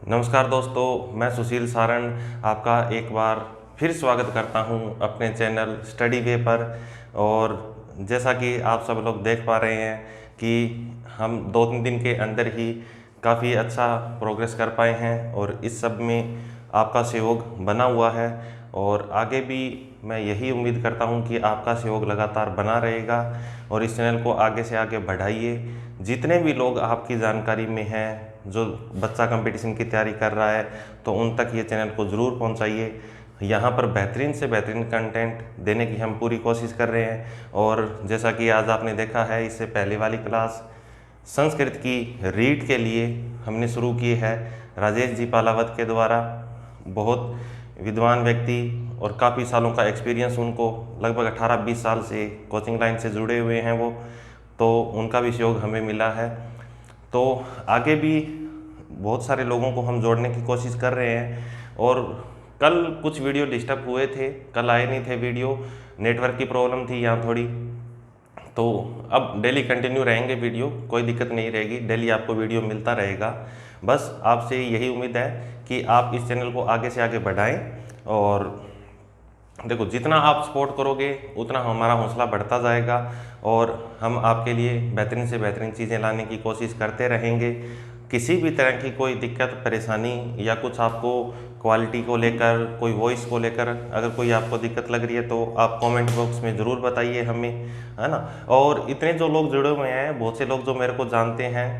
नमस्कार दोस्तों, मैं सुशील सारण आपका एक बार फिर स्वागत करता हूं अपने चैनल स्टडी वे पर। और जैसा कि आप सब लोग देख पा रहे हैं कि हम 2-3 दिन के अंदर ही काफ़ी अच्छा प्रोग्रेस कर पाए हैं और इस सब में आपका सहयोग बना हुआ है। और आगे भी मैं यही उम्मीद करता हूं कि आपका सहयोग लगातार बना रहेगा और इस चैनल को आगे से आगे बढ़ाइए। जितने भी लोग आपकी जानकारी में हैं, जो बच्चा कंपटीशन की तैयारी कर रहा है, तो उन तक ये चैनल को ज़रूर पहुंचाइए। यहाँ पर बेहतरीन से बेहतरीन कंटेंट देने की हम पूरी कोशिश कर रहे हैं। और जैसा कि आज आपने देखा है, इससे पहले वाली क्लास संस्कृत की रीड के लिए हमने शुरू की है राजेश जी पालावत के द्वारा। बहुत विद्वान व्यक्ति और काफ़ी सालों का एक्सपीरियंस उनको, लगभग 18-20 साल से कोचिंग लाइन से जुड़े हुए हैं वो, तो उनका भी सहयोग हमें मिला है। तो आगे भी बहुत सारे लोगों को हम जोड़ने की कोशिश कर रहे हैं। और कल कुछ वीडियो डिस्टर्ब हुए थे, कल आए नहीं थे वीडियो, नेटवर्क की प्रॉब्लम थी यहाँ थोड़ी। तो अब डेली कंटिन्यू रहेंगे वीडियो, कोई दिक्कत नहीं रहेगी, डेली आपको वीडियो मिलता रहेगा। बस आपसे यही उम्मीद है कि आप इस चैनल को आगे से आगे बढ़ाएं। और देखो, जितना आप सपोर्ट करोगे उतना हमारा हौसला बढ़ता जाएगा और हम आपके लिए बेहतरीन से बेहतरीन चीज़ें लाने की कोशिश करते रहेंगे। किसी भी तरह की कोई दिक्कत परेशानी या कुछ आपको क्वालिटी को लेकर, कोई वॉइस को लेकर अगर कोई आपको दिक्कत लग रही है तो आप कमेंट बॉक्स में ज़रूर बताइए हमें, है ना। और इतने जो लोग जुड़े हुए हैं, बहुत से लोग जो मेरे को जानते हैं,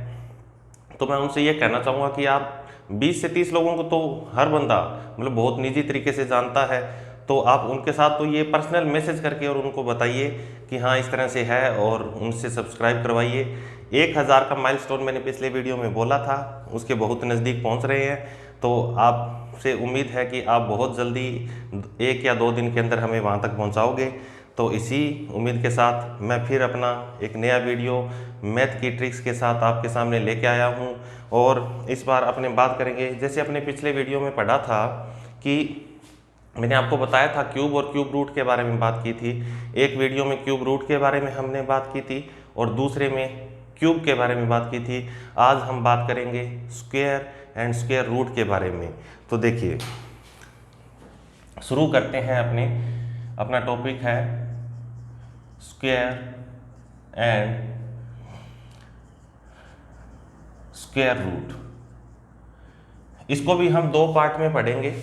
तो मैं उनसे ये कहना चाहूँगा कि आप 20 से 30 लोगों को तो हर बंदा मतलब बहुत निजी तरीके से जानता है, तो आप उनके साथ तो ये पर्सनल मैसेज करके और उनको बताइए कि हाँ इस तरह से है, और उनसे सब्सक्राइब करवाइए। 1000 का माइलस्टोन मैंने पिछले वीडियो में बोला था, उसके बहुत नज़दीक पहुंच रहे हैं। तो आपसे उम्मीद है कि आप बहुत जल्दी 1 या 2 दिन के अंदर हमें वहां तक पहुंचाओगे। तो इसी उम्मीद के साथ मैं फिर अपना एक नया वीडियो मैथ की ट्रिक्स के साथ आपके सामने लेके आया हूं। और इस बार अपने बात करेंगे, जैसे अपने पिछले वीडियो में पढ़ा था कि मैंने आपको बताया था क्यूब और क्यूब रूट के बारे में बात की थी। एक वीडियो में क्यूब रूट के बारे में हमने बात की थी और दूसरे में क्यूब के बारे में बात की थी। आज हम बात करेंगे स्क्वायर एंड स्क्वायर रूट के बारे में। तो देखिए, शुरू करते हैं। अपना टॉपिक है स्क्वायर एंड स्क्वायर रूट। इसको भी हम 2 पार्ट में पढ़ेंगे।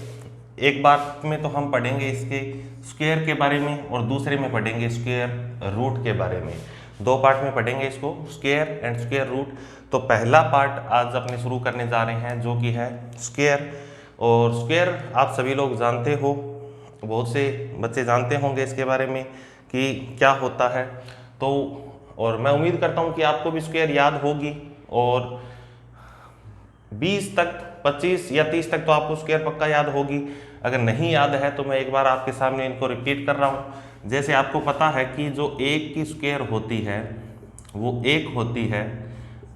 एक पार्ट में तो हम पढ़ेंगे इसके स्क्वायर के बारे में और दूसरे में पढ़ेंगे स्क्वायर रूट के बारे में। 2 पार्ट में पढ़ेंगे इसको, स्क्वायर एंड स्क्वायर रूट। तो पहला पार्ट आज अपने शुरू करने जा रहे हैं, जो कि है स्क्वायर। और स्क्वायर आप सभी लोग जानते हो, बहुत से बच्चे जानते होंगे इसके बारे में कि क्या होता है। तो और मैं उम्मीद करता हूँ कि आपको भी स्क्वायर याद होगी, और 20 तक, 25 या 30 तक तो आपको स्क्वायर पक्का याद होगी। अगर नहीं याद है तो मैं एक बार आपके सामने इनको रिपीट कर रहा हूँ। जैसे आपको पता है कि जो 1 की स्क्वायर होती है वो 1 होती है,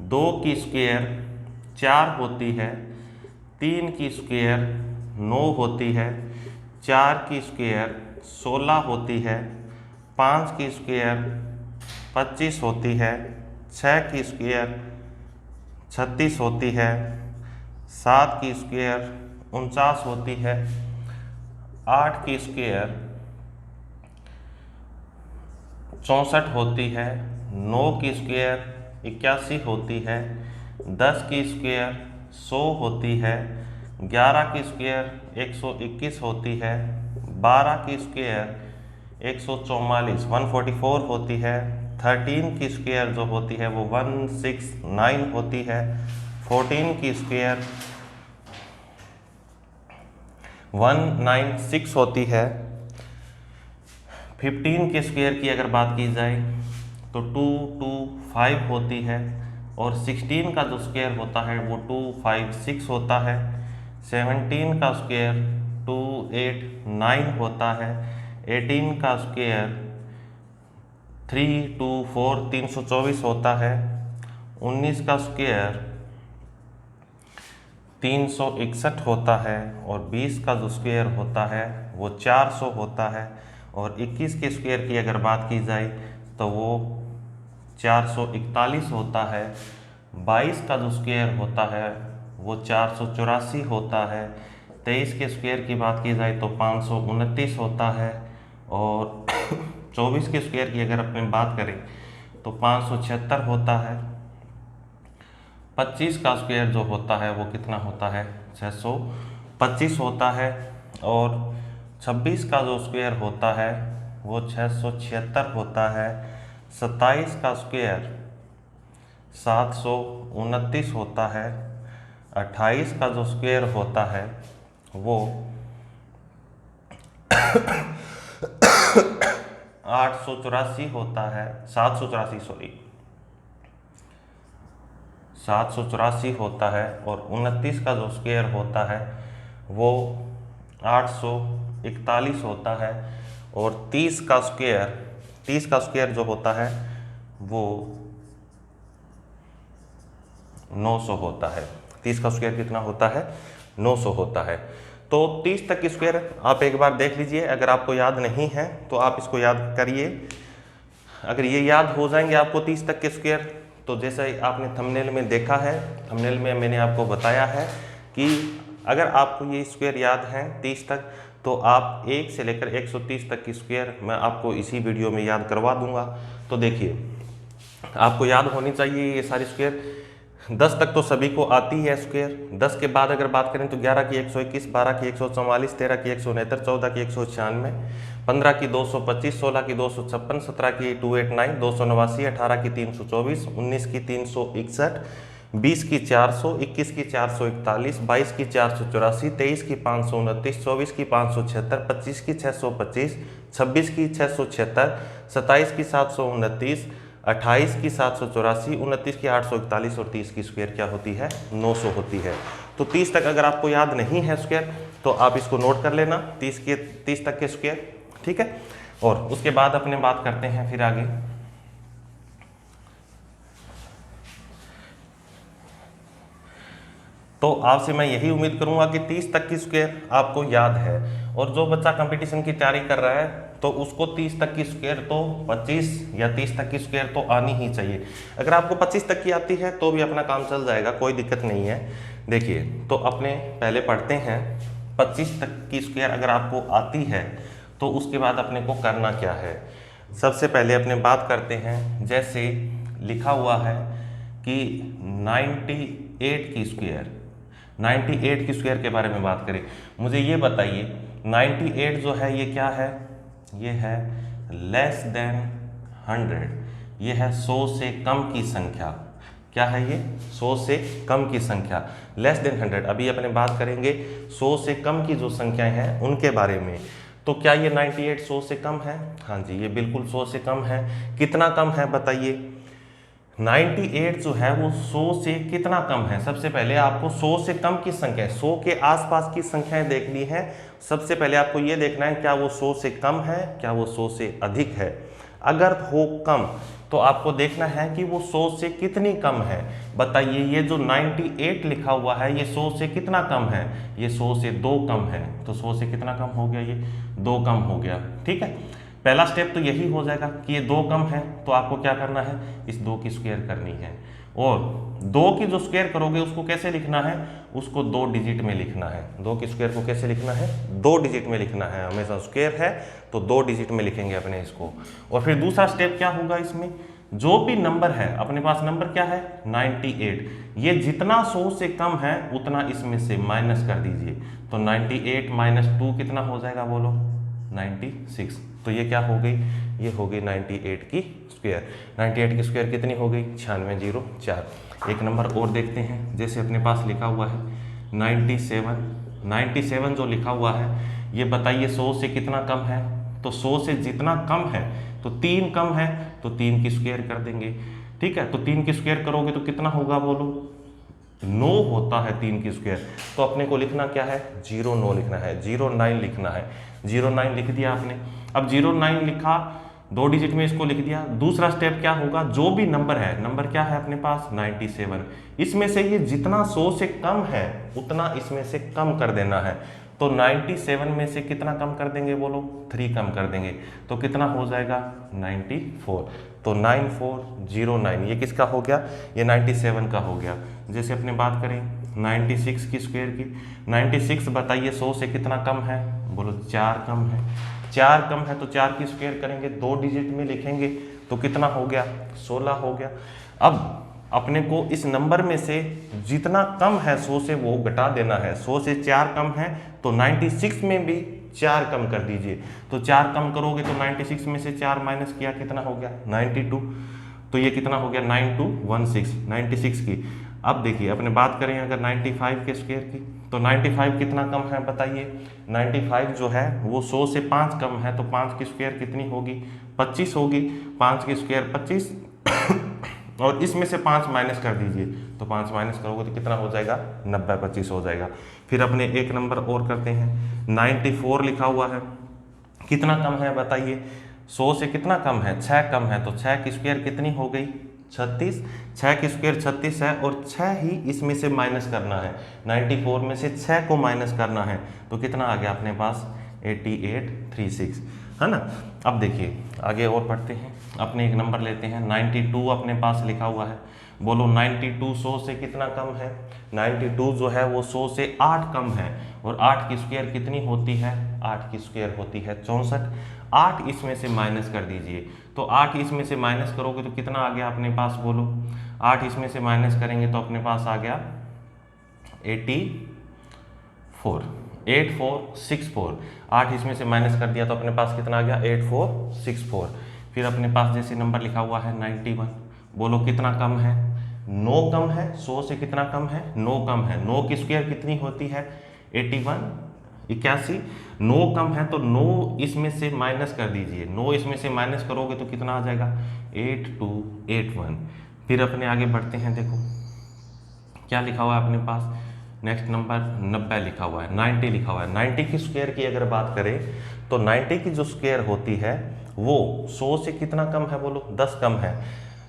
2 की स्क्वायर 4 होती है, 3 की स्क्वायर 9 होती है, 4 की स्क्वायर 16 होती है, 5 की स्क्वायर 25 होती है, 6 की स्क्वायर 36 होती है, 7 की स्क्वायर 49 होती है, 8 की स्क्वायर 64 होती है, 9 की स्क्वायर 81 होती है, 10 की स्क्वायर 100 होती है, 11 की स्क्वायर 121 होती है, 12 की स्क्वायर 144 होती है, 13 की स्क्वायर जो होती है वो 169 होती है, 14 की स्क्वायर 196 होती है, 15 के स्क्वायर की अगर बात की जाए तो 225 होती है, और 16 का जो स्क्वायर होता है वो 256 होता है, 17 का स्क्वायर 289 होता है, 18 का स्क्वायर 324 होता है, 19 का स्क्वायर 361 होता है, और 20 का जो स्क्वायर होता है वो 400 होता है, और 21 के स्क्वायर की अगर बात की जाए तो वो 441 होता है, 22 का जो स्क्वायर होता है वो 484 होता है। 23 के स्क्वायर की बात की जाए तो 529 होता है। और 24 के स्क्वायर की अगर अपन बात करें तो 576 होता है। 25 का स्क्वायर जो होता है वो कितना होता है, 625 होता है। और 26 का जो स्क्वायर होता है वो 676 होता है। 27 का स्क्वायर 729 होता है। 28 का जो स्क्वायर होता है वो 884 होता है, 784 होता है। और 29 का जो स्क्वायर होता है वो 841 होता है। और 30 का स्क्वायर जो होता है वो 900 होता है। 30 का स्क्वायर कितना होता है, 900 होता है। तो 30 तक की स्क्वायर आप एक बार देख लीजिए, अगर आपको याद नहीं है तो आप इसको याद करिए। अगर ये याद हो जाएंगे आपको 30 तक के स्क्वायर, तो जैसा आपने थंबनेल में देखा है, थंबनेल में मैंने आपको बताया है कि अगर आपको ये स्क्वायर याद हैं 30 तक, तो आप 1 से लेकर 130 तक की स्क्वायर मैं आपको इसी वीडियो में याद करवा दूंगा। तो देखिए, आपको याद होनी चाहिए ये सारी स्क्वायर। 10 तक तो सभी को आती है स्क्वायर। 10 के बाद अगर बात करें तो 11 की 121, 12 की 144, 13 की 169, 14 की 196, 15 की 225, 16 की 256, 17 की 289, 289, 18 की 324, 19 की 361, 20 की 400, 21 की 441, 22 की 484, 23 की 529, 24 की 576, 25 की 625, 26 की 676, 27 की 729, 28 की 784, 29 की 841 और 30 की स्क्वायर क्या होती है, 900 होती है। तो 30 तक अगर आपको याद नहीं है स्क्वायर तो आप इसको नोट कर लेना, 30 तक के स्क्वायर, ठीक है। और उसके बाद अपने बात करते हैं फिर आगे। तो आपसे मैं यही उम्मीद करूंगा कि 30 तक की स्क्वायर आपको याद है। और जो बच्चा कंपटीशन की तैयारी कर रहा है तो उसको 30 तक की स्क्वायर तो 25 या 30 तक की स्क्वायर तो आनी ही चाहिए। अगर आपको 25 तक की आती है तो भी अपना काम चल जाएगा, कोई दिक्कत नहीं है। देखिए, तो अपने पहले पढ़ते हैं 25 तक की स्क्वायर अगर आपको आती है तो उसके बाद अपने को करना क्या है। सबसे पहले अपने बात करते हैं, जैसे लिखा हुआ है कि 98 की स्क्वायर, 98 की स्क्वायर के बारे में बात करें। मुझे ये बताइए 98 जो है ये क्या है, ये है लेस देन 100, ये है 100 से कम की संख्या। क्या है ये, 100 से कम की संख्या, लेस देन 100। अभी अपने बात करेंगे 100 से कम की जो संख्याएं हैं उनके बारे में। तो क्या ये 98 100 से कम है? हाँ जी, ये बिल्कुल 100 से कम है। कितना कम है बताइए? 98 जो है वो 100 से कितना कम है। सबसे पहले आपको 100 से कम की संख्या, 100 के आसपास की संख्याएं देखनी है। सबसे पहले आपको ये देखना है क्या वो 100 से कम है, क्या वो 100 से अधिक है। अगर हो कम तो आपको देखना है कि वो 100 से कितनी कम है। बताइए, ये जो 98 लिखा हुआ है ये 100 से कितना कम है? ये 100 से 2 कम है। तो 100 से कितना कम हो गया? ये 2 कम हो गया, ठीक है। पहला स्टेप तो यही हो जाएगा कि ये 2 कम है, तो आपको क्या करना है, इस 2 की स्क्वायर करनी है। और 2 की जो स्क्वायर करोगे उसको कैसे लिखना है, उसको 2 डिजिट में लिखना है। 2 की स्क्वायर को कैसे लिखना है, 2 डिजिट में लिखना है। हमेशा स्क्वायर है तो 2 डिजिट में लिखेंगे अपने इसको। और फिर दूसरा स्टेप क्या होगा, इसमें जो भी नंबर है अपने पास, नंबर क्या है 98, ये जितना 100 से कम है उतना इसमें से माइनस कर दीजिए। तो 98 माइनस 2 कितना हो जाएगा, बोलो 96। तो ये क्या हो गई, ये हो गई 98 की स्क्वायर। 98 की स्क्वायर कितनी हो गई, 9604। एक नंबर और देखते हैं, जैसे अपने पास लिखा हुआ है 97 जो लिखा हुआ है ये बताइए 100 से कितना कम है। तो 100 से जितना कम है तो 3 कम है, तो 3 की स्क्वायर कर देंगे, ठीक है। तो 3 की स्क्वायर करोगे तो कितना होगा, बोलो 9 होता है 3 की स्क्वायर। तो अपने को लिखना क्या है, 09 लिखना है, 09 लिखना है। 09 लिख दिया आपने। अब 09 लिखा, 2 डिजिट में इसको लिख दिया। दूसरा स्टेप क्या होगा, जो भी नंबर है, नंबर क्या है अपने पास 97, इसमें से ये जितना 100 से कम है उतना इसमें से कम कर देना है। तो 97 में से कितना कम कर देंगे, बोलो 3 कम कर देंगे। तो कितना हो जाएगा 94। तो 9409 ये किसका हो गया, ये 97 का हो गया। जैसे अपने बात करें 96 की स्क्वायर की। 96 बताइए 100 से कितना कम है, बोलो 4 कम है। 4 कम है तो 4 की स्क्वायर करेंगे, 2 डिजिट में लिखेंगे तो कितना हो गया, 16 हो गया। अब अपने को इस नंबर में से जितना कम है 100 से वो घटा देना है। 100 से 4 कम है तो 96 में भी 4 कम कर दीजिए। तो 4 कम करोगे तो 96 में से 4 माइनस किया कितना हो गया, 92। तो ये कितना हो गया, 9216, 96 की। अब देखिए अपने बात करें अगर 95 के स्क्वायर की, तो 95 कितना कम है बताइए। 95 जो है वो 100 से 5 कम है, तो 5 की स्क्वायर कितनी होगी, 25 होगी। 5 की स्क्वायर 25 और इसमें से 5 माइनस कर दीजिए, तो 5 माइनस करोगे तो कितना हो जाएगा, 90, 25 हो जाएगा। फिर अपने एक नंबर और करते हैं, 94 लिखा हुआ है, कितना कम है बताइए। 100 से कितना कम है, 6 कम है, तो 6 की स्क्वायर कितनी हो गई, 36। 6 की स्क्वायर 36 है और 6 ही इसमें से माइनस करना है। 94 में से 6 को माइनस करना है तो कितना आ गया अपने पास, 8836, है ना। अब देखिए आगे और पढ़ते हैं, अपने एक नंबर लेते हैं, 92 अपने पास लिखा हुआ है। बोलो 92 100 से कितना कम है। 92 जो है वो 100 से 8 कम है, और 8 की स्क्वायर कितनी होती है, 8 की स्क्वायर होती है 64। 8 इसमें से माइनस कर दीजिए, तो 8 इसमें से माइनस करोगे तो कितना आ गया अपने पास, बोलो 8 इसमें से माइनस करेंगे तो अपने पास आ गया 84, 8464। 8 इसमें से माइनस कर दिया तो अपने पास कितना आ गया, 8464। फिर अपने पास जैसे नंबर लिखा हुआ है 91, बोलो कितना कम है, 9 कम है। 100 से कितना कम है, 9 कम है। 9 की स्क्वायर कितनी होती है, 81, 81। 9 कम है तो 9 इसमें से माइनस कर दीजिए, 9 इसमें से माइनस करोगे तो कितना आ जाएगा, 8281। फिर अपने आगे बढ़ते हैं, देखो क्या लिखा हुआ है अपने पास, नेक्स्ट नंबर 90 लिखा हुआ है, 90 लिखा हुआ है। 90 की स्क्वायर की अगर बात करें तो 90 की जो स्क्वायर होती है वो 100 से कितना कम है, बोलो 10 कम है।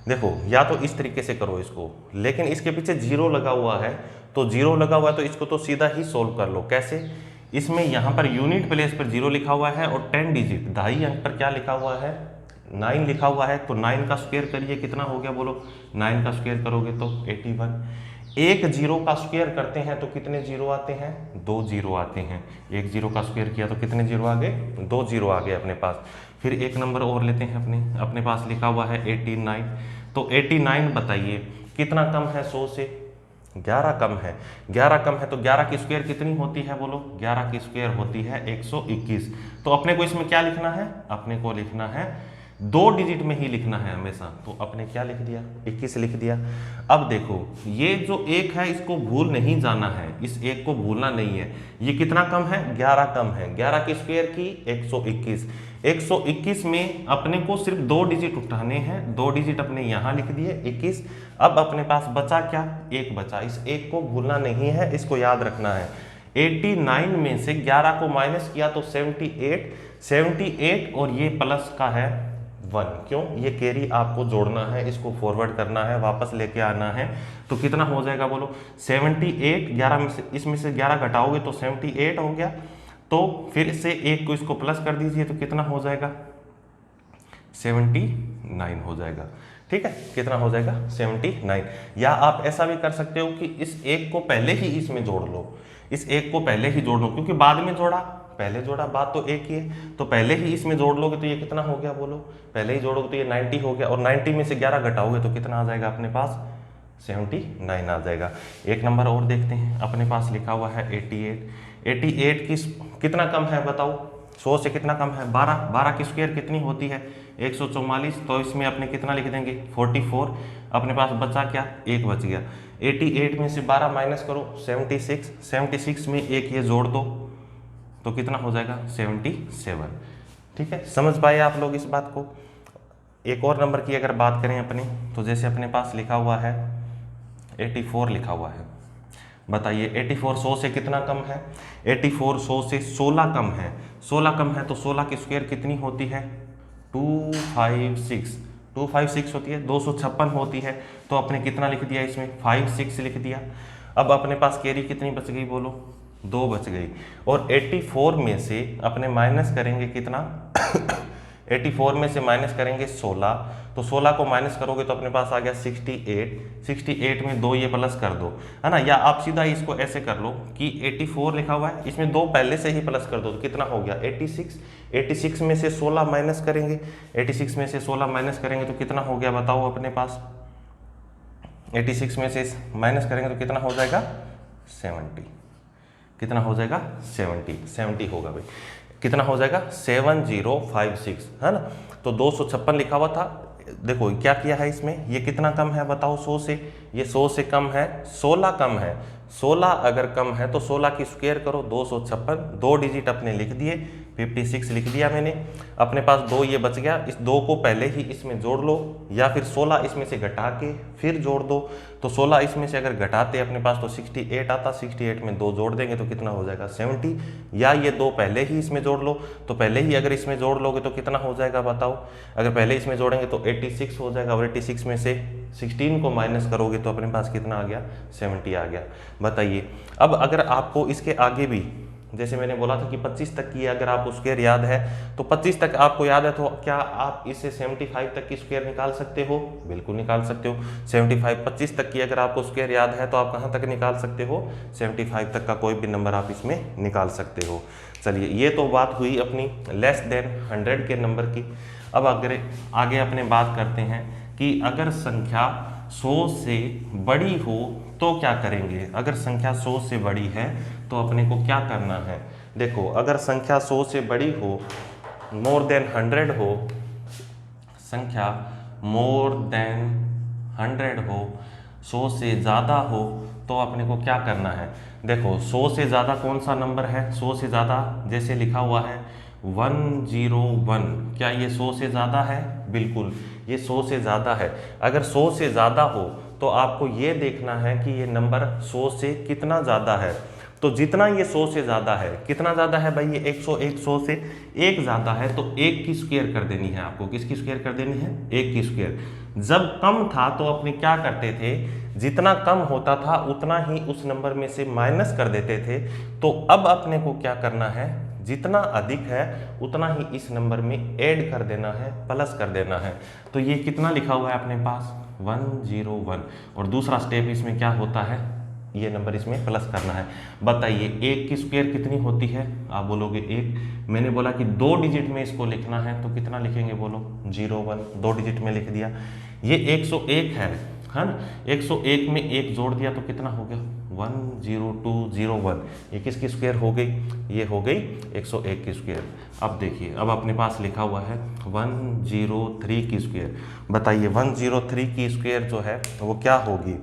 देखो या तो इस तरीके से करो इसको, लेकिन इसके पीछे जीरो लगा हुआ है, तो जीरो लगा हुआ है तो इसको तो सीधा ही सोल्व कर लो। कैसे, इसमें यहाँ पर यूनिट प्लेस पर जीरो लिखा हुआ है और 10 डिजिट दहाई अंक पर क्या लिखा हुआ है, 9 लिखा हुआ है। तो 9 का स्क्वायर करिए, कितना हो गया, बोलो 9 का स्क्वायर करोगे तो 81। एक जीरो का स्क्वायर करते हैं तो कितने जीरो आते हैं, 2 जीरो आते हैं। एक जीरो का स्क्वायर किया तो कितने जीरो आ गए, 2 जीरो आ गए अपने पास। फिर एक नंबर और लेते हैं, अपने पास लिखा हुआ है 89। तो 89 बताइए कितना कम है, 100 से 11 कम है। 11 कम है तो 11 की स्क्वायर कितनी होती है, बोलो 11 की स्क्वायर होती है 121। तो अपने को इसमें क्या लिखना है, अपने को लिखना है 2 डिजिट में ही लिखना है हमेशा। तो अपने क्या लिख दिया, 21 लिख दिया। अब देखो ये जो एक है इसको भूल नहीं जाना है, इस एक को भूलना नहीं है। ये कितना कम है, 11 कम है। 11 की स्क्वायर की 121। 121 में अपने को सिर्फ 2 डिजिट उठाने हैं, 2 डिजिट अपने यहाँ लिख दिए 21। अब अपने पास बचा क्या, एक बचा। इस एक को भूलना नहीं है, इसको याद रखना है। 89 में से 11 को माइनस किया तो 78, 78 और ये प्लस का है 1। क्यों, ये कैरी आपको जोड़ना है, इसको फॉरवर्ड करना है, वापस लेके आना है। तो कितना हो जाएगा, बोलो 78। 11 में से इसमें से 11 घटाओगे तो 78 हो गया। तो फिर से एक को इसको प्लस कर दीजिए तो कितना हो जाएगा, 79 हो जाएगा। ठीक है, कितना हो जाएगा, 79। या आप ऐसा भी कर सकते हो कि इस एक को पहले ही इसमें जोड़ लो, इस एक को पहले ही जोड़ लो, क्योंकि बाद में जोड़ा पहले जोड़ा, बात तो एक ही है। तो पहले ही इसमें जोड़ लोगे तो ये कितना हो गया, बोलो पहले ही जोड़ोगे तो ये 90 हो गया, और 90 में से 11 घटाओगे तो कितना आ जाएगा अपने पास, 79 आ जाएगा। एक नंबर और देखते हैं, अपने पास लिखा हुआ है 88। 88 की कितना कम है बताओ, 100 से कितना कम है, 12। 12 की स्क्वायर कितनी होती है, 144। तो इसमें अपने कितना लिख देंगे, 44। अपने पास बचा क्या, एक बच गया। 88 में से 12 माइनस करो, 76। 76 में एक ये जोड़ दो तो कितना हो जाएगा, 77। ठीक है, समझ पाए आप लोग इस बात को। एक और नंबर की अगर बात करें अपने, तो जैसे अपने पास लिखा हुआ है 84 लिखा हुआ है। बताइए 84 100 से कितना कम है, 84 100 से 16 कम है। 16 कम है तो 16 की स्क्वायर कितनी होती है, 256। 256 होती है, 256 होती है। तो अपने कितना लिख दिया इसमें, 56 लिख दिया। अब अपने पास कैरी कितनी बच गई, बोलो 2 बच गई। और 84 में से अपने माइनस करेंगे कितना 84 में से माइनस करेंगे 16, तो 16 को माइनस करोगे तो अपने पास आ गया 68। 68 में 2 ये प्लस कर दो, है ना, या आप सीधा इसको ऐसे कर लो कि 84 लिखा हुआ है, इसमें 2 पहले से ही प्लस कर दो, तो कितना हो गया 86। 86 में से 16 माइनस करेंगे, 86 में से 16 माइनस करेंगे तो कितना हो गया बताओ अपने पास, 86 में से माइनस करेंगे तो कितना हो जाएगा 70। कितना हो जाएगा 70 होगा भाई, कितना हो जाएगा 7056, है ना। तो 256 लिखा हुआ था, देखो क्या किया है इसमें, ये कितना कम है बताओ 100 से, ये 100 से कम है, 16 कम है, 16 अगर कम है तो 16 की स्क्वायर करो, 256, 2 डिजिट अपने लिख दिए, 56 लिख दिया मैंने, अपने पास 2 ये बच गया, इस 2 को पहले ही इसमें जोड़ लो, या फिर 16 इसमें से घटा के फिर जोड़ दो, तो 16 इसमें से अगर घटाते अपने पास तो 68 आता, 68 में 2 जोड़ देंगे तो कितना हो जाएगा 70, या ये 2 पहले ही इसमें जोड़ लो, तो पहले ही अगर इसमें जोड़ लोगे तो कितना हो जाएगा बताओ, अगर पहले इसमें जोड़ेंगे तो 86 हो जाएगा, और 86 में से 16 को माइनस करोगे तो अपने पास कितना आ गया 70 आ गया। बताइए अब अगर आपको इसके आगे भी, जैसे मैंने बोला था कि 25 तक की अगर आप स्क्वायर याद है, तो 25 तक आपको याद है, तो क्या आप इससे 75 तक की स्क्वायर निकाल सकते हो, बिल्कुल निकाल सकते हो। 75 25 तक की अगर आपको स्क्वायर याद है तो आप कहाँ तक निकाल सकते हो, 75 तक का कोई भी नंबर आप इसमें निकाल सकते हो। चलिए ये तो बात हुई अपनी लेस देन 100 के नंबर की। अब अगर आगे अपने बात करते हैं कि अगर संख्या 100 से बड़ी हो तो क्या करेंगे, अगर संख्या 100 से बड़ी है तो अपने को क्या करना है। देखो अगर संख्या 100 से बड़ी हो, मोर देन 100 हो, संख्या मोर देन 100 हो, 100 से ज़्यादा हो, तो अपने को क्या करना है। देखो 100 से ज़्यादा कौन सा नंबर है, 100 से ज़्यादा जैसे लिखा हुआ है 101, क्या ये 100 से ज़्यादा है, बिल्कुल ये 100 से ज़्यादा है। अगर 100 से ज़्यादा हो तो आपको ये देखना है कि ये नंबर 100 से कितना ज़्यादा है, तो जितना ये 100 से ज़्यादा है, कितना ज़्यादा है भाई, ये 101, 100 से 1 ज़्यादा है, तो 1 की स्क्वायर कर देनी है आपको। किसकी स्क्वायर कर देनी है, 1 की स्क्वायर। जब कम था तो अपने क्या करते थे, जितना कम होता था उतना ही उस नंबर में से माइनस कर देते थे। तो अब अपने को क्या करना है, जितना अधिक है उतना ही इस नंबर में ऐड कर देना है, प्लस कर देना है। तो ये कितना लिखा हुआ है अपने पास 101, और दूसरा स्टेप इसमें क्या होता है, ये नंबर इसमें प्लस करना है। बताइए 1 की स्क्वायर कितनी होती है, आप बोलोगे 1, मैंने बोला कि 2 डिजिट में इसको लिखना है, तो कितना लिखेंगे बोलो 01, 2 डिजिट में लिख दिया। ये 101 है ना, 101 में 1 जोड़ दिया तो कितना हो गया 10201, ये किसकी स्क्वायर हो गई, ये हो गई 101 की स्क्वायर। अब देखिए अब अपने पास लिखा हुआ है 103 की स्क्वायर। बताइए 103 की स्क्वायर जो है वो क्या होगी,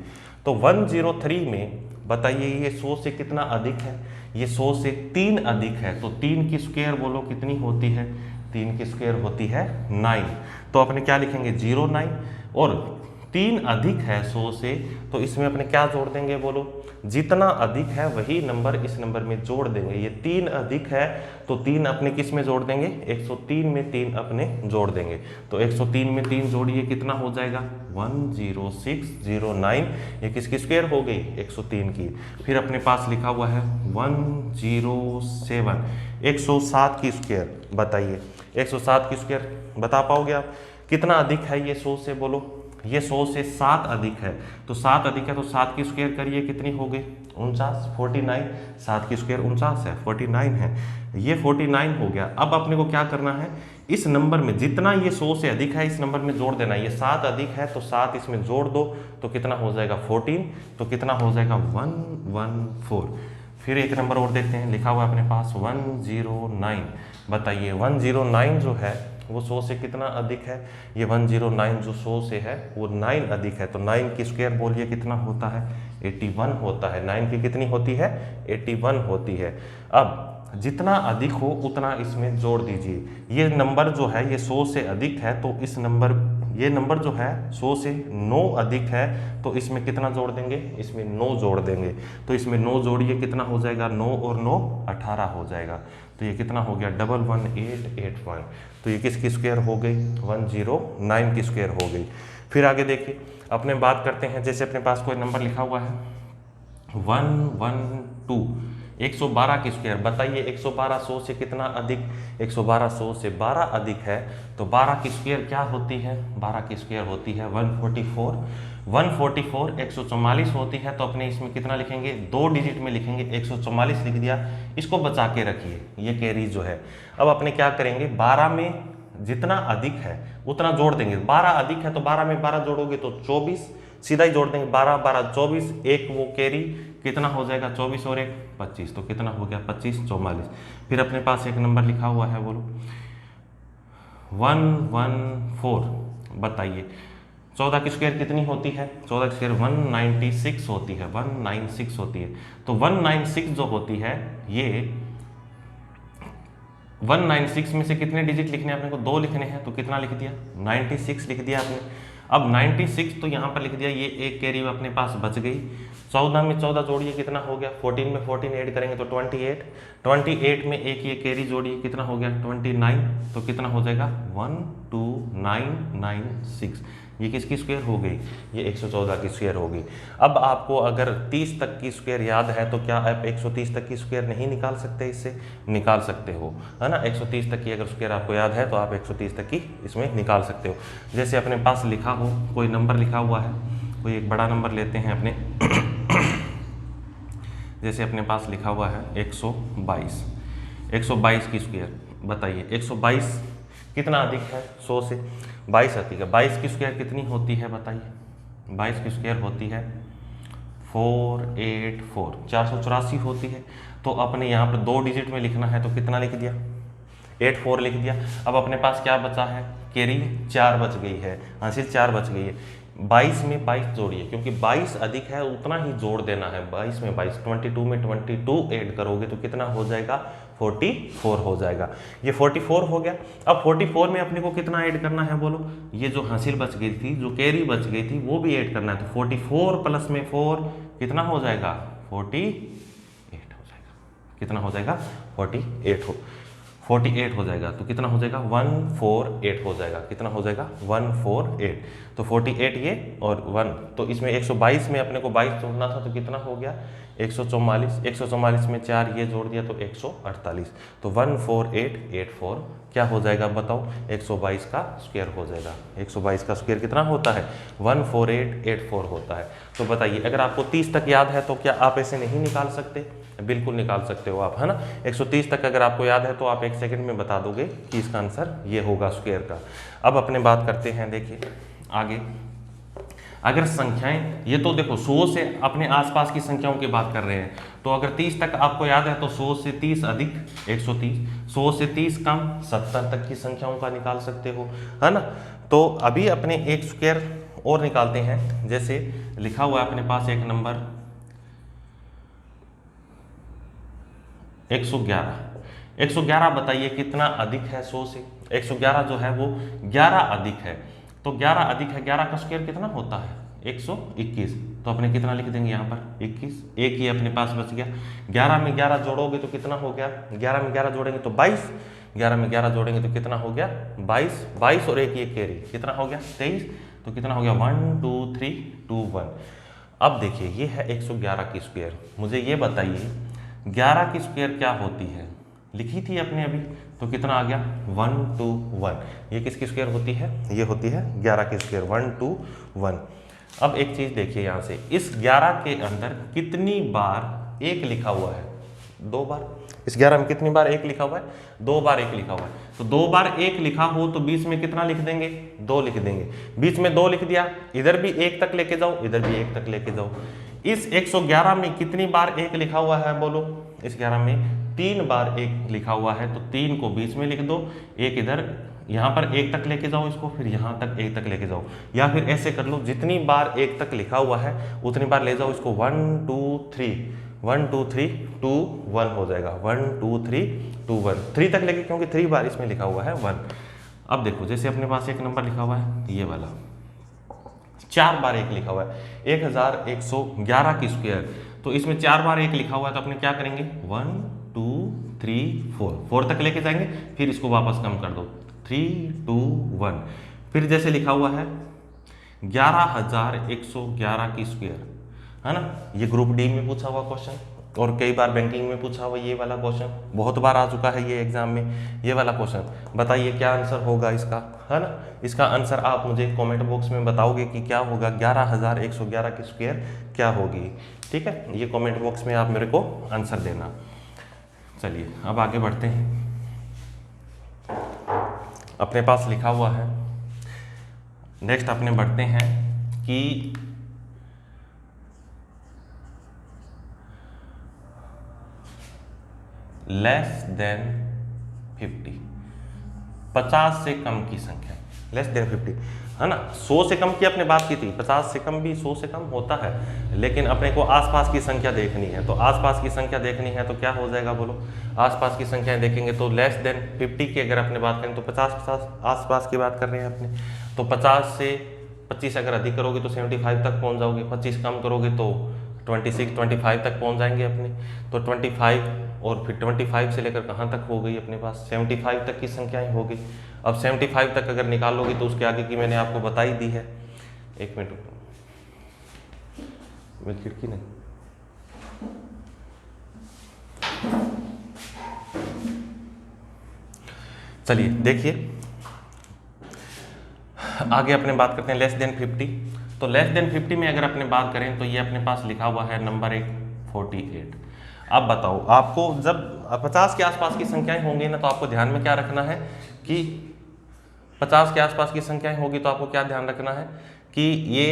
तो 103 में बताइए ये 100 से कितना अधिक है, ये 100 से 3 अधिक है, तो 3 की स्क्वायर बोलो कितनी होती है, 3 की स्क्वायर होती है 9, तो अपने क्या लिखेंगे 09, और 3 अधिक है 100 से, तो इसमें अपने क्या जोड़ देंगे बोलो, जितना अधिक है वही नंबर इस नंबर में जोड़ देंगे। ये 3 अधिक है तो 3 अपने किस में जोड़ देंगे, 103 में 3 अपने जोड़ देंगे, तो 103 में 3 जोड़िए कितना हो जाएगा 10609, ये किसकी स्क्वायर हो गई 103 की। फिर अपने पास लिखा हुआ है 107, 107 की स्क्वायर। बताइए 107 की स्क्वायर बता पाओगे आप, कितना अधिक है ये 100 से बोलो, ये 100 से 7 अधिक है, तो 7 अधिक है तो 7 की स्क्वायर करिए कितनी हो गई 49, 49, 7 की स्क्वायर 49 है, 49 है, ये 49 हो गया। अब अपने को क्या करना है, इस नंबर में जितना ये 100 से अधिक है इस नंबर में जोड़ देना है। ये 7 अधिक है तो 7 इसमें जोड़ दो तो कितना हो जाएगा 14, तो कितना हो जाएगा 114। फिर एक नंबर और देखते हैं, लिखा हुआ है अपने पास 109। बताइए 109 जो है वो 100 से कितना अधिक है, ये 109 जो 100 से है वो 9 अधिक है, तो 9 की स्क्वायर बोलिए कितना होता है 81 होता है। 9 की कितनी होती है 81 होती है। अब जितना अधिक हो उतना इसमें जोड़ दीजिए। ये नंबर जो है ये 100 से अधिक है, तो इस नंबर ये नंबर जो है 100 से 9 अधिक है, तो इसमें कितना जोड़ देंगे, इसमें 9 जोड़ देंगे, तो इसमें 9 जोड़िए कितना हो जाएगा 9 और 9 18 हो जाएगा, तो ये कितना हो गया 11881, तो ये किसकी स्क्वायर हो गई 109 की स्क्वायर हो गई। फिर आगे देखिए अपने बात करते हैं, जैसे अपने पास कोई नंबर लिखा हुआ है 112, 112 की स्क्वायर। बताइए 112 100 से कितना अधिक, 112 100 से 12 अधिक है, तो 12 की स्क्वायर क्या होती है, 12 की स्क्वायर होती है 144, 144 144 होती है, तो अपने इसमें कितना लिखेंगे, 2 डिजिट में लिखेंगे, 144 लिख दिया, इसको बचा के रखिए, ये कैरी जो है। अब अपने क्या करेंगे, 12 में जितना अधिक है उतना जोड़ देंगे, 12 अधिक है तो 12 में 12 जोड़ोगे तो 24, सीधा ही जोड़ देंगे, 12 12 24, एक वो कैरी कितना हो जाएगा 24 और एक 25, तो कितना हो गया 25 44। फिर अपने पास एक नंबर लिखा हुआ है, बोलो 114। बताइए 14 की स्क्वायर कितनी होती है, 14 की स्क्वायर 196 होती है, 196 होती है। तो 196 जो होती है, ये 196 में से कितने डिजिट लिखने हैं अपने को, 2 लिखने हैं, तो कितना लिख दिया 96 लिख दिया आपने। अब 96 तो यहाँ पर लिख दिया, ये एक कैरी अपने पास बच गई। 14 में 14 जोड़िए कितना हो गया, 14 में 14 ऐड करेंगे तो 28, 28 में एक ये कैरी जोड़िए कितना हो गया 29, तो कितना हो जाएगा 12996। ये किसकी स्क्वायर हो गई, ये 114 की स्क्वायर होगी। अब आपको अगर 30 तक की स्क्वायर याद है तो क्या आप 130 तक की स्क्वायर नहीं निकाल सकते, इससे निकाल सकते हो, है ना। 130 तक की अगर स्क्वायर आपको याद है तो आप 130 तक की इसमें निकाल सकते हो। जैसे अपने पास लिखा हो, कोई नंबर लिखा हुआ है, कोई एक बड़ा नंबर लेते हैं अपने जैसे अपने पास लिखा हुआ है 122, 122 की स्क्वायर। बताइए 122 कितना अधिक है, 100 से 22 अधिक है। 22 की स्क्वायर कितनी होती है, बताइए 22 की स्क्वायर होती है 484, 484 होती है। तो अपने यहाँ पर 2 डिजिट में लिखना है, तो कितना लिख दिया 84 लिख दिया। अब अपने पास क्या बचा है, कैरी 4 बच गई है, आंसर 4 बच गई है। 22 में 22 जोड़िए, क्योंकि 22 अधिक है उतना ही जोड़ देना है, 22 में 22, 22 में 22 ऐड करोगे तो कितना हो जाएगा 44 हो जाएगा। ये 44 हो गया। अब 44 में अपने को कितना ऐड करना है, बोलो, ये जो हासिल बच गई थी, जो कैरी बच गई थी, वो भी ऐड करना है। तो 44 प्लस में 4 कितना हो जाएगा 48 हो जाएगा, कितना हो जाएगा 48 हो जाएगा। तो कितना हो जाएगा 148 हो जाएगा, कितना हो जाएगा 148। तो 48 ये और 1, तो इसमें 122 में अपने को 22 जोड़ना था, तो कितना हो गया 144, 144 में 4 ये जोड़ दिया तो 148। तो 14884 क्या हो जाएगा बताओ, 122 का स्क्वायर हो जाएगा। 122 का स्क्वायर कितना होता है 14884 होता है। तो बताइए अगर आपको 30 तक याद है तो क्या आप ऐसे नहीं निकाल सकते, बिल्कुल निकाल सकते हो आप, है ना। 130 तक अगर आपको याद है तो आप 1 सेकंड में बता दोगे कि इसका आंसर ये होगा स्क्वायर का। अब अपने बात करते हैं, देखिए आगे, अगर संख्याएं, ये तो देखो 100 से अपने आसपास की संख्याओं की बात कर रहे हैं, तो अगर 30 तक आपको याद है तो 100 से 30 अधिक 130, 100 से 30 कम 70 तक की संख्याओं का निकाल सकते हो, है ना। तो अभी अपने एक स्क्वायर और निकालते हैं। जैसे लिखा हुआ है अपने पास एक नंबर 111, बताइए कितना अधिक है 100 से। 111 जो है वो 11 अधिक है, तो 11 अधिक है, 11 का स्क्वायर कितना होता है 121, तो अपने कितना लिख देंगे यहाँ पर 21, एक ही अपने पास बच गया। 11 में 11 जोड़ोगे तो कितना हो गया, 11 में 11 जोड़ेंगे तो 22, 11 में 11 जोड़ेंगे तो कितना हो गया 22, 22 और एक ये कैरी कितना हो गया 23, तो कितना हो गया 1 2 3 2 1। अब देखिए ये है 111 की स्क्वायर, मुझे ये बताइए 11 की स्क्वायर क्या होती है, लिखी थी अपने अभी, तो कितना आ गया 1 2 1। ये किसकी स्क्वायर होती है, ये होती है 11 की स्क्वायर 1 2 1। अब एक चीज देखिए यहाँ से, इस 11 के अंदर कितनी बार 1 लिखा हुआ है, 2 बार। इस 11 में कितनी बार 1 लिखा हुआ है, 2 बार 1 लिखा हुआ है। तो 2 बार 1 लिखा हो तो बीच में कितना लिख देंगे 2 लिख देंगे, बीच में 2 लिख दिया, इधर भी 1 तक लेके जाओ, इधर भी 1 तक लेके जाओ। इस 111 में कितनी बार 1 लिखा हुआ है बोलो, इस 11 में 3 बार 1 लिखा हुआ है, तो 3 को बीच में लिख दो, 1 इधर, यहाँ पर 1 तक लेके जाओ इसको, फिर यहाँ तक 1 तक लेके जाओ, या फिर ऐसे कर लो जितनी बार 1 तक लिखा हुआ है उतनी बार ले जाओ इसको, 1 2 3 1 2 3 2 1 हो जाएगा, 1 2 3 2 1, 3 तक लेके, क्योंकि 3 बार इसमें लिखा हुआ है 1। अब देखो जैसे अपने पास एक नंबर लिखा हुआ है ये वाला, 4 बार 1 लिखा हुआ है 1111 की स्क्वायर, तो इसमें 4 बार 1 लिखा हुआ है, तो अपने क्या करेंगे 1 2 3 4 तक लेके जाएंगे, फिर इसको वापस कम कर दो 3 2 1। फिर जैसे लिखा हुआ है 11111 की स्क्वायर, है ना, ये ग्रुप डी में पूछा हुआ क्वेश्चन, और कई बार बैंकिंग में पूछा हुआ ये वाला क्वेश्चन, बहुत बार आ चुका है ये एग्जाम में ये वाला क्वेश्चन। बताइए क्या आंसर होगा इसका, है ना। इसका आंसर आप मुझे कमेंट बॉक्स में बताओगे कि क्या होगा, 11,111 की स्क्वायर क्या होगी। ठीक है, ये कमेंट बॉक्स में आप मेरे को आंसर देना। चलिए अब आगे बढ़ते हैं। अपने पास लिखा हुआ है, नेक्स्ट अपने बढ़ते हैं कि लेस देन 50, 50 से कम की संख्या, लेस देन 50, है ना। 100 से कम की अपने बात की थी, 50 से कम भी 100 से कम होता है, लेकिन अपने को आसपास की संख्या देखनी है। तो आसपास की संख्या देखनी है तो क्या हो जाएगा बोलो, आसपास की संख्याएं देखेंगे तो लेस देन 50 की अगर अपने बात करें तो 50 आसपास की बात कर रहे हैं अपने। तो 50 से 25 अगर अधिक करोगे तो 75 तक पहुंच जाओगे, 25 कम करोगे तो 25 तक पहुंच जाएंगे अपने। तो 25 और फिर 25 से लेकर कहाँ तक हो गई अपने पास, 75 तक की संख्याएं हो गई। अब 75 तक अगर निकालोगे तो उसके आगे की मैंने आपको बता ही दी है। एक मिनट मेरी खिड़की नहीं, चलिए देखिए आगे अपने बात करते हैं लेस देन 50। तो लेस देन 50 में अगर अपने बात करें तो ये अपने पास लिखा हुआ है नंबर 1 48। अब बताओ आपको जब 50 के आसपास की संख्याएं होंगी ना तो आपको ध्यान में क्या रखना है कि 50 के आसपास की संख्याएं होगी तो आपको क्या ध्यान रखना है कि ये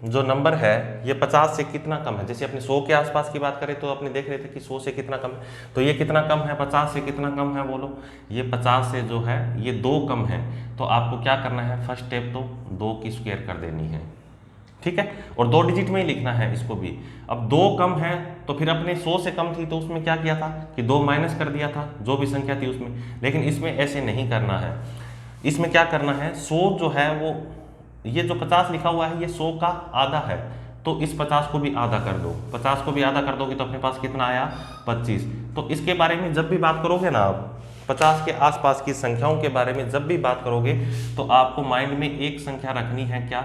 जो नंबर है ये 50 से कितना कम है। जैसे अपने 100 के आसपास की बात करें तो अपने देख रहे थे कि 100 से कितना कम है, तो ये कितना कम है, 50 से कितना कम है बोलो, ये 50 से जो है ये 2 कम है। तो आपको क्या करना है, फर्स्ट स्टेप तो 2 की स्क्वायर कर देनी है, ठीक है, और 2 डिजिट में ही लिखना है इसको भी। अब 2 कम है तो फिर अपने 100 से कम थी तो उसमें क्या किया था कि 2 माइनस कर दिया था जो भी संख्या थी उसमें, लेकिन इसमें ऐसे नहीं करना है। इसमें क्या करना है, 100 जो है वो ये जो 50 लिखा हुआ है ये 100 का आधा है, तो इस 50 को भी आधा कर दो। 50 को भी आधा कर दोगे तो अपने पास कितना आया 25। तो इसके बारे में जब भी बात करोगे ना आप 50 के आसपास की संख्याओं के बारे में जब भी बात करोगे तो आपको माइंड में एक संख्या रखनी है, क्या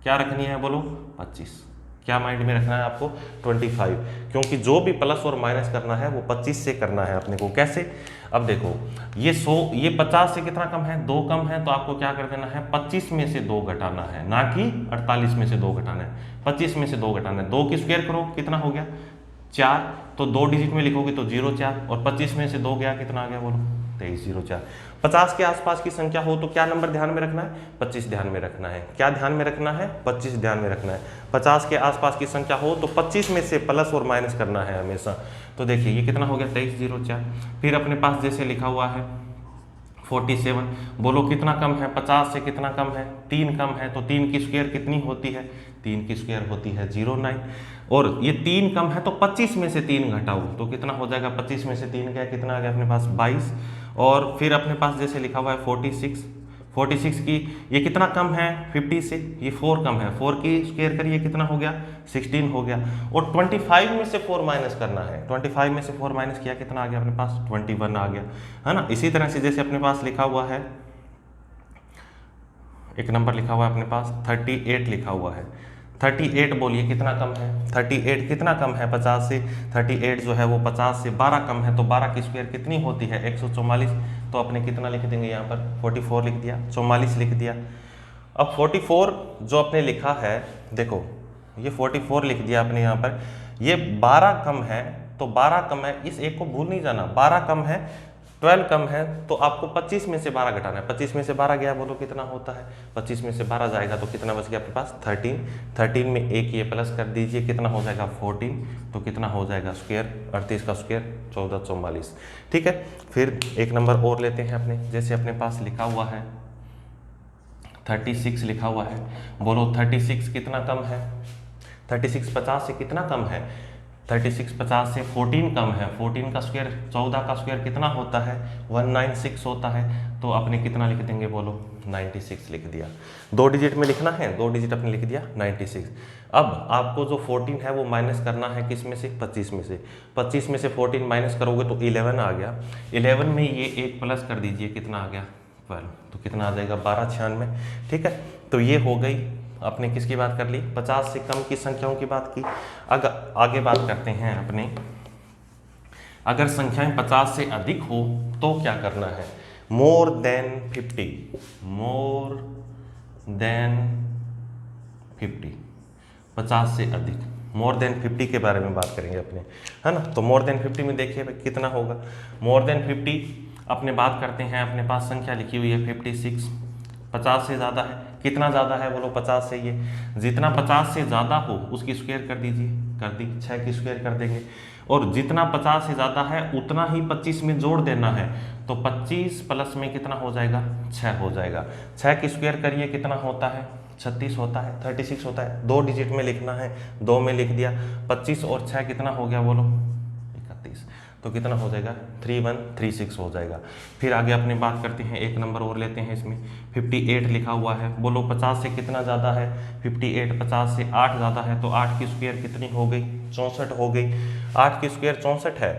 क्या रखनी है बोलो, 25। क्या माइंड में रखना है आपको 25, क्योंकि जो भी प्लस और माइनस करना है वो 25 से करना है अपने को। कैसे, अब देखो ये 100 ये 50 से कितना कम है, 2 कम है, तो आपको क्या कर देना है 25 में से 2 घटाना है, ना कि 48 में से 2 घटाना है, 25 में से 2 घटाना है। 2 की स्क्वायर करो कितना हो गया 4, तो 2 डिजिट में लिखोगे तो 04, और 25 में से 2 गया कितना आ गया बोलो 2304। 50 के आसपास की संख्या हो तो क्या नंबर ध्यान में रखना है, 25 ध्यान में रखना है। क्या ध्यान में रखना है, 25 ध्यान में रखना है। 50 के आसपास की संख्या हो तो 25 में से प्लस और माइनस करना है हमेशा। तो देखिए ये कितना हो गया 2304। फिर अपने पास जैसे लिखा हुआ है 47, बोलो कितना कम है, 50 से कितना कम है, 3 कम है, तो 3 की स्क्वायर कितनी होती है, 3 की स्क्वायर होती है 09, और ये 3 कम है तो 25 में से 3 घटाओ तो कितना हो जाएगा, 25 में से 3 गया कितना आ गया अपने पास 22। और फिर अपने पास जैसे लिखा हुआ है 46 की ये कितना कम है 50 से, ये 4 कम है, 4 की स्क्वायर करिए कितना हो गया 16 हो गया, और 25 में से 4 माइनस करना है, 25 में से 4 माइनस किया कितना आ गया अपने पास 21 आ गया, है ना। इसी तरह से जैसे अपने पास लिखा हुआ है एक नंबर लिखा हुआ है अपने पास 38 लिखा हुआ है, 38 बोलिए कितना कम है, 38 कितना कम है 50 से, 38 जो है वो 50 से 12 कम है, तो 12 की स्क्वायर कितनी होती है 144, तो अपने कितना लिख देंगे यहाँ पर 44 लिख दिया, 44 लिख दिया। अब 44 जो आपने लिखा है, देखो ये 44 लिख दिया आपने यहाँ पर, ये 12 कम है, तो 12 कम है, इस एक को भूल नहीं जाना, 12 कम है 12 कम है, तो आपको 25 में से 12 घटाना है। 25 में से 12 गया, बोलो कितना होता है, 25 में से 12 जाएगा तो कितना बच गया आपके पास 13, 13 में एक ये प्लस कर दीजिए कितना हो जाएगा 14, तो कितना हो जाएगा स्क्वायर 38 का स्क्वायर 1444, ठीक है। फिर एक नंबर और लेते हैं अपने, जैसे अपने पास लिखा हुआ है 36 लिखा हुआ है, बोलो 36 कितना कम है, 36 50 से कितना कम है, 36 50 से 14 कम है, 14 का स्क्वायर 14 का स्क्वायर कितना होता है 196 होता है, तो आपने कितना लिख देंगे बोलो 96 लिख दिया। 2 डिजिट में लिखना है, 2 डिजिट आपने लिख दिया 96। अब आपको जो 14 है वो माइनस करना है किस में से 25 में से, 25 में से 14 माइनस करोगे तो 11 आ गया, 11 में ये एक प्लस कर दीजिए कितना आ गया 12, तो कितना आ जाएगा 1296, ठीक है। तो ये हो गई आपने किसकी बात कर ली, 50 से कम की संख्याओं की बात की। आगे बात करते हैं अपने अगर संख्याएं 50 से अधिक हो तो क्या करना है, मोर देन 50, मोर देन 50, 50 से अधिक, मोर देन 50 के बारे में बात करेंगे अपने, है ना। तो मोर देन 50 में देखिए भाई कितना होगा, मोर देन 50 अपने बात करते हैं, अपने पास संख्या लिखी हुई है 56, 50 से ज़्यादा है, कितना ज़्यादा है बोलो, 50 से, ये जितना 50 से ज़्यादा हो उसकी स्क्वायर कर दीजिए, कर दी, 6 की स्क्वायर कर देंगे, और जितना 50 से ज़्यादा है उतना ही 25 में जोड़ देना है, तो 25 प्लस में कितना हो जाएगा, 6 हो जाएगा, 6 की स्क्वायर करिए कितना होता है, 36 होता है, 36 होता है, 2 डिजिट में लिखना है, 2 में लिख दिया, 25 और 6 कितना हो गया बोलो, 31, तो कितना हो जाएगा, 3136 हो जाएगा। फिर आगे अपने बात करते हैं, एक नंबर और लेते हैं, इसमें 58 लिखा हुआ है, बोलो 50 से कितना ज़्यादा है, 58, 50 से 8 ज़्यादा है, तो 8 की स्क्वायर कितनी हो गई, 64 हो गई, 8 की स्क्वायर 64 है।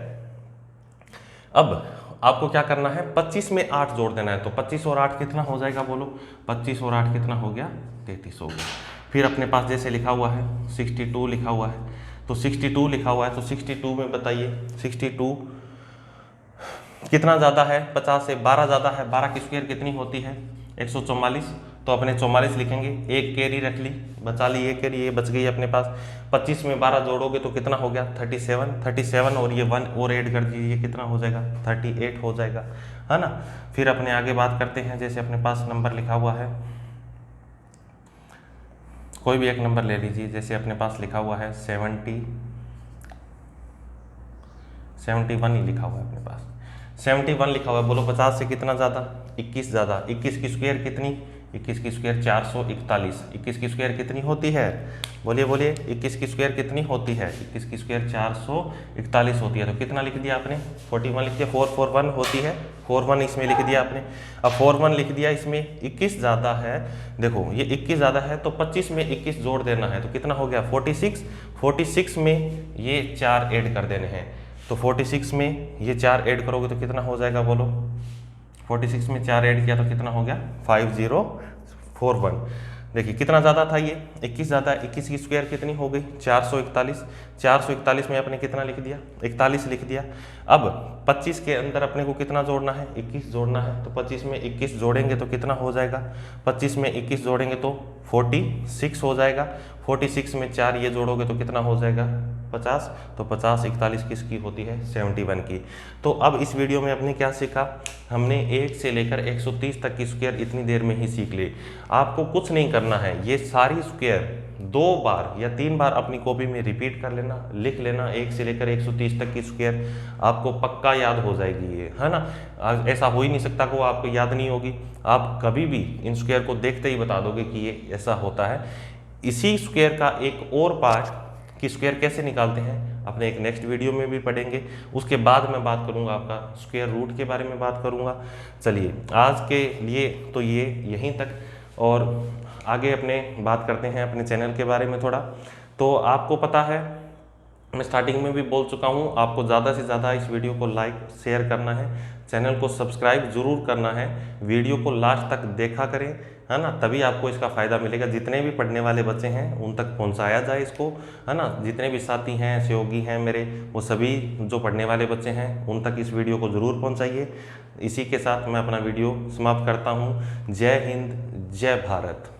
अब आपको क्या करना है, 25 में 8 जोड़ देना है, तो 25 और 8 कितना हो जाएगा बोलो, 25 और 8 कितना हो गया, 33 हो गया। फिर अपने पास जैसे लिखा हुआ है 62 लिखा हुआ है, तो 62 लिखा हुआ है, तो 62 में बताइए 62 कितना ज़्यादा है, 50 से 12 ज़्यादा है, 12 की स्क्वायर कितनी होती है, 144, तो अपने 44 लिखेंगे, एक कैरी रख ली, बचा ली एक कैरी, ये बच गई अपने पास, 25 में 12 जोड़ोगे तो कितना हो गया, 37, 37 और ये 1 और ऐड कर दीजिए, ये कितना हो जाएगा, 38 हो जाएगा, है ना। फिर अपने आगे बात करते हैं, जैसे अपने पास नंबर लिखा हुआ है, कोई भी एक नंबर ले लीजिए, जैसे अपने पास लिखा हुआ है 71 ही लिखा हुआ है अपने पास, 71 लिखा हुआ है, बोलो 50 से कितना ज़्यादा, 21 ज़्यादा, 21 की स्क्वायर कितनी, 21 की स्क्वायर 441, 21 की स्क्वायर कितनी होती है, बोलिए बोलिए, 21 की स्क्वायर कितनी होती है, 21 की स्क्वायर 441 होती है, तो कितना लिख दिया आपने, 41 लिख दिया, 441 होती है, 41 इसमें लिख दिया आपने। अब 41 लिख दिया, इसमें 21 ज़्यादा है, देखो ये 21 ज़्यादा है, तो 25 में 21 जोड़ देना है, तो कितना हो गया 46, 46 में ये 4 ऐड कर देने हैं, तो 46 में ये 4 ऐड करोगे तो कितना हो जाएगा बोलो, 46 में 4 ऐड किया तो कितना हो गया, 5041। देखिए कितना ज़्यादा था ये, 21 ज़्यादा, 21 की स्क्वायर कितनी हो गई, 441, 441 में अपने कितना लिख दिया, 41 लिख दिया। अब 25 के अंदर अपने को कितना जोड़ना है, 21 जोड़ना है, तो 25 में 21 जोड़ेंगे तो कितना हो जाएगा, 25 में 21 जोड़ेंगे तो 46 हो जाएगा, 46 में 4 ये जोड़ोगे तो कितना हो जाएगा 50, तो 50 41 किसकी होती है, 71 की। तो अब इस वीडियो में आपने क्या सीखा, हमने 1 से लेकर 130 तक की स्क्वायर इतनी देर में ही सीख ली। आपको कुछ नहीं करना है, ये सारी स्क्वायर 2 बार या 3 बार अपनी कॉपी में रिपीट कर लेना, लिख लेना, 1 से लेकर 130 तक की स्क्वायर आपको पक्का याद हो जाएगी ये, है ना। ऐसा हो ही नहीं सकता कि वो आपको याद नहीं होगी, आप कभी भी इन स्क्वायर को देखते ही बता दोगे कि ये ऐसा होता है। इसी स्क्वायर का एक और पार्ट कि स्क्वायर कैसे निकालते हैं अपने एक नेक्स्ट वीडियो में भी पढ़ेंगे। उसके बाद मैं बात करूंगा आपका स्क्वायर रूट के बारे में बात करूंगा। चलिए आज के लिए तो ये यहीं तक, और आगे अपने बात करते हैं अपने चैनल के बारे में थोड़ा। तो आपको पता है, मैं स्टार्टिंग में भी बोल चुका हूँ, आपको ज़्यादा से ज़्यादा इस वीडियो को लाइक शेयर करना है, चैनल को सब्सक्राइब ज़रूर करना है, वीडियो को लास्ट तक देखा करें, है ना, तभी आपको इसका फ़ायदा मिलेगा। जितने भी पढ़ने वाले बच्चे हैं उन तक पहुंचाया जाए इसको, है ना। जितने भी साथी हैं, सहयोगी हैं मेरे, वो सभी जो पढ़ने वाले बच्चे हैं उन तक इस वीडियो को ज़रूर पहुंचाइए। इसी के साथ मैं अपना वीडियो समाप्त करता हूँ। जय हिंद, जय भारत।